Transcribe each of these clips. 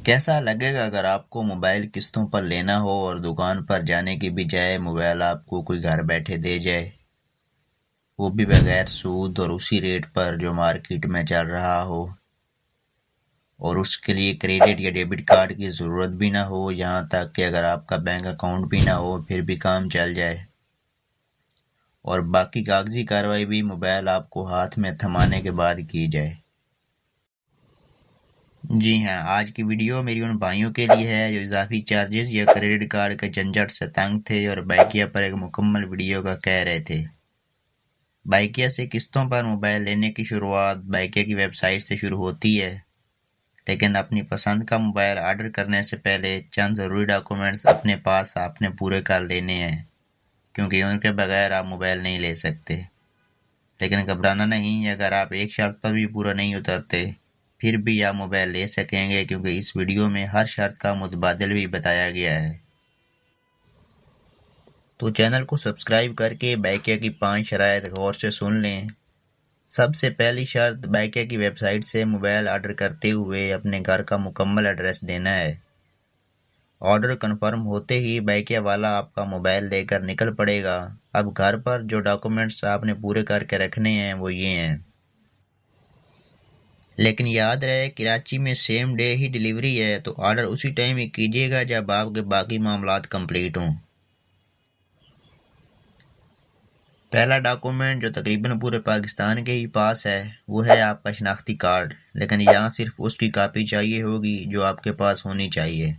कैसा लगेगा अगर आपको मोबाइल किस्तों पर लेना हो और दुकान पर जाने की बजाय मोबाइल आपको कोई घर बैठे दे जाए, वो भी बगैर सूद और उसी रेट पर जो मार्केट में चल रहा हो, और उसके लिए क्रेडिट या डेबिट कार्ड की ज़रूरत भी ना हो। यहाँ तक कि अगर आपका बैंक अकाउंट भी ना हो फिर भी काम चल जाए, और बाकी कागजी कार्रवाई भी मोबाइल आपको हाथ में थमाने के बाद की जाए। जी हाँ, आज की वीडियो मेरी उन भाइयों के लिए है जो इजाफी चार्जेस या क्रेडिट कार्ड के झंझट से तंग थे और बाइकिया पर एक मुकम्मल वीडियो का कह रहे थे। बाइकिया से किस्तों पर मोबाइल लेने की शुरुआत बाइकिया की वेबसाइट से शुरू होती है, लेकिन अपनी पसंद का मोबाइल ऑर्डर करने से पहले चंद ज़रूरी डॉक्यूमेंट्स अपने पास आपने पूरे कर लेने हैं, क्योंकि उनके बगैर आप मोबाइल नहीं ले सकते। लेकिन घबराना नहीं, अगर आप एक शर्त पर भी पूरा नहीं उतरते फिर भी आप मोबाइल ले सकेंगे, क्योंकि इस वीडियो में हर शर्त का मुतबादिल भी बताया गया है। तो चैनल को सब्सक्राइब करके बाइकिया की 5 शराइत गौर से सुन लें। सबसे पहली शर्त, बाइकिया की वेबसाइट से मोबाइल ऑर्डर करते हुए अपने घर का मुकम्मल एड्रेस देना है। ऑर्डर कंफर्म होते ही बाइकिया वाला आपका मोबाइल लेकर निकल पड़ेगा। अब घर पर जो डॉक्यूमेंट्स आपने पूरे करके रखने हैं वो ये हैं, लेकिन याद रहे कराची में सेम डे ही डिलीवरी है, तो ऑर्डर उसी टाइम ही कीजिएगा जब आपके बाकी मामलात कंप्लीट हों। पहला डॉक्यूमेंट जो तकरीबन पूरे पाकिस्तान के ही पास है वो है आपका शनाख्ती कार्ड, लेकिन यहाँ सिर्फ उसकी कापी चाहिए होगी जो आपके पास होनी चाहिए।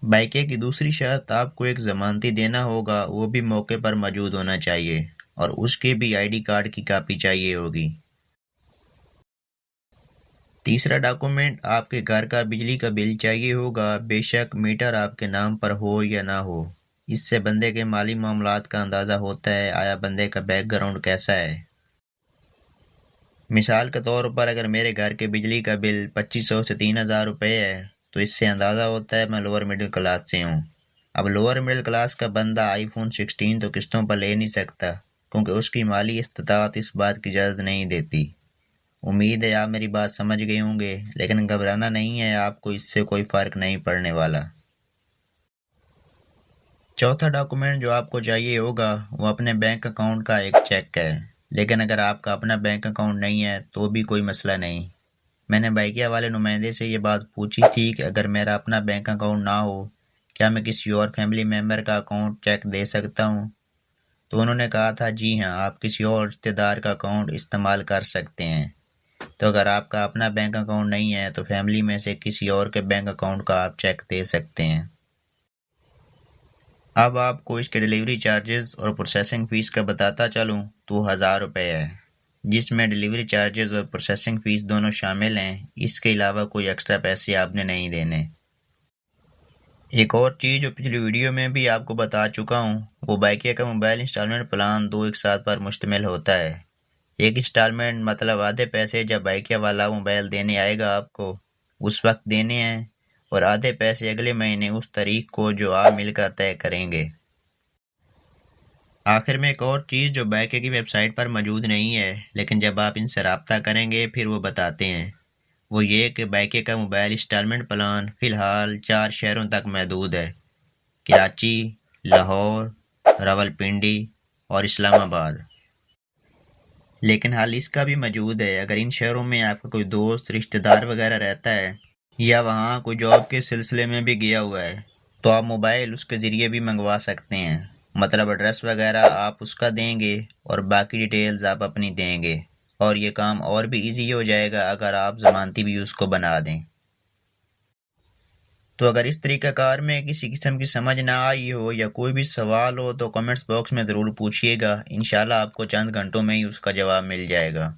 बाइके की दूसरी शर्त, आपको एक ज़मानती देना होगा, वो भी मौके पर मौजूद होना चाहिए, और उसके भी आईडी कार्ड की कापी चाहिए होगी। तीसरा डॉक्यूमेंट, आपके घर का बिजली का बिल चाहिए होगा, बेशक मीटर आपके नाम पर हो या ना हो। इससे बंदे के माली मामलात का अंदाज़ा होता है, आया बंदे का बैकग्राउंड कैसा है। मिसाल के तौर पर अगर मेरे घर के बिजली का बिल 2500 से 3000 रुपये है, तो इससे अंदाज़ा होता है मैं लोअर मिडिल क्लास से हूँ। अब लोअर मिडिल क्लास का बंदा आईफोन 16 तो किस्तों पर ले नहीं सकता, क्योंकि उसकी माली इस्तात इस बात की इजाज़त नहीं देती। उम्मीद है आप मेरी बात समझ गए होंगे, लेकिन घबराना नहीं है, आपको इससे कोई फ़र्क नहीं पड़ने वाला। चौथा डॉक्यूमेंट जो आपको चाहिए होगा वो अपने बैंक अकाउंट का एक चेक है, लेकिन अगर आपका अपना बैंक अकाउंट नहीं है तो भी कोई मसला नहीं। मैंने बाइकिया वाले नुमाइंदे से ये बात पूछी थी कि अगर मेरा अपना बैंक अकाउंट ना हो क्या मैं किसी और फैमिली मेम्बर का अकाउंट चेक दे सकता हूँ, तो उन्होंने कहा था जी हाँ, आप किसी और रिश्तेदार का अकाउंट इस्तेमाल कर सकते हैं। तो अगर आपका अपना बैंक अकाउंट नहीं है तो फैमिली में से किसी और के बैंक अकाउंट का आप चेक दे सकते हैं। अब आपको इसके डिलीवरी चार्जेस और प्रोसेसिंग फ़ीस का बताता चलूँ तो 1000 रुपये है, जिसमें डिलीवरी चार्जेस और प्रोसेसिंग फ़ीस दोनों शामिल हैं। इसके अलावा कोई एक्स्ट्रा पैसे आपने नहीं देने। एक और चीज़ जो पिछली वीडियो में भी आपको बता चुका हूँ, वो बाइकिया का मोबाइल इंस्टॉलमेंट प्लान 2 एक साथ पर मुश्तमिल होता है। एक इंस्टॉलमेंट मतलब आधे पैसे जब बाइकिया वाला मोबाइल देने आएगा आपको उस वक्त देने हैं, और आधे पैसे अगले महीने उस तारीख को जो आप मिलकर तय करेंगे। आखिर में एक और चीज़ जो बाइकिया की वेबसाइट पर मौजूद नहीं है, लेकिन जब आप इनसे रब्ता करेंगे फिर वो बताते हैं, वो ये कि बाइकिया का मोबाइल इंस्टॉलमेंट प्लान फ़िलहाल 4 शहरों तक महदूद है: कराची, लाहौर, रावलपिंडी और इस्लामाबाद। लेकिन हाल इसका भी मौजूद है, अगर इन शहरों में आपका कोई दोस्त रिश्तेदार वगैरह रहता है या वहाँ कोई जॉब के सिलसिले में भी गया हुआ है, तो आप मोबाइल उसके ज़रिए भी मंगवा सकते हैं। मतलब एड्रेस वगैरह आप उसका देंगे और बाकी डिटेल्स आप अपनी देंगे, और ये काम और भी इजी हो जाएगा अगर आप ज़मानती भी उसको बना दें। तो अगर इस तरीक़ाकार में किसी किस्म की समझ ना आई हो या कोई भी सवाल हो तो कमेंट्स बॉक्स में ज़रूर पूछिएगा, इंशाल्लाह आपको चंद घंटों में ही उसका जवाब मिल जाएगा।